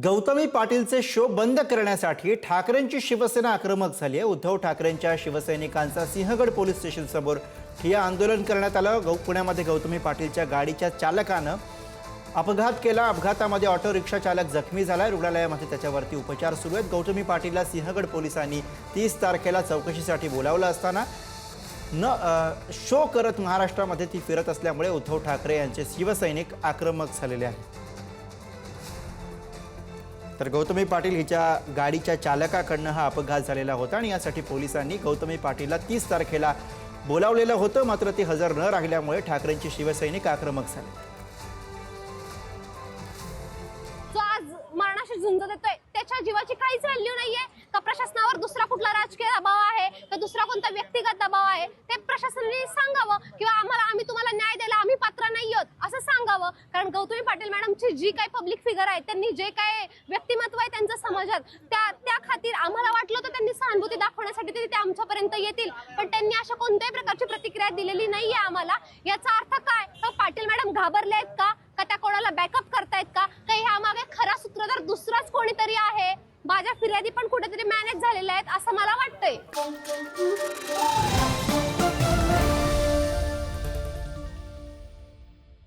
Gautami पाटीलचे show बंद करण्यासाठी ठाकरेंची शिवसेना आक्रमक झाली आहे। उद्धव ठाकरेंच्या शिवसैनिकांचा सिंहगड पोलीस स्टेशन समोर ठिय्या आंदोलन करण्यात आलं। पुण्यामध्ये गौतमी पाटीलच्या गाडीच्या चालकानं अपघात केला। अपघातामध्ये ऑटो रिक्षा चालक जखमी झाला। रुग्णालयामध्ये त्याच्यावरती उपचार सुरू आहेत। गौतमी पाटीलला सिंहगड पोलिसांनी 30 तारखेला चौकशीसाठी बोलावलं असताना शो करत महाराष्ट्रामध्ये ती फिरत असल्यामुळे उद्धव ठाकरे यांचे शिवसैनिक आक्रमक झालेले आहेत। तर गौतमी पाटील हिच्या गाडीच्या चालकाकडनं हा अपघात झालेला होता आणि यासाठी पोलिसांनी गौतमी पाटीलला 30 तारखेला बोलावलेलं होतं, मात्र ती हजर न राहिल्यामुळे ठाकरेंची शिवसैनिक आक्रमक झाले। जो आज मरणाशी झुंज देतोय त्याच्या जीवाची काहीच व्हॅल्यू नाहीये का प्रशासनावर दुसरा कुठला राजकीय दबाव आहे का दुसरा कोणता व्यक्तिगत दबाव आहे ते प्रशासनाने सांगावं किंवा आम्ही तुम्हाला न्याय द्यायला आम्ही पात्र नाही आहोत असं सांगावं। कारण गौतमी पाटील मॅडमची जी काही पब्लिक फिगर आहे, त्यांनी जे काही व्यक्तिमत्व आहे त्यांचं समाजात त्या खातीर आम्हाला वाटलं होतं त्यांनी सहानुभूती दाखवण्यासाठी ते आमच्यापर्यंत येतील, पण त्यांनी अशा कोणत्याही प्रकारची प्रतिक्रिया दिलेली नाहीये आम्हाला। याचा अर्थ काय? पाटील मॅडम घाबरले आहेत का त्या कोणाला बॅकअप करतायत का ह्या मागे खरा सूत्रधार दुसराच कोणीतरी आहे? माझ्या फिर्यादी पण कुठेतरी मॅनेज झालेल्या आहेत असं मला वाटतंय।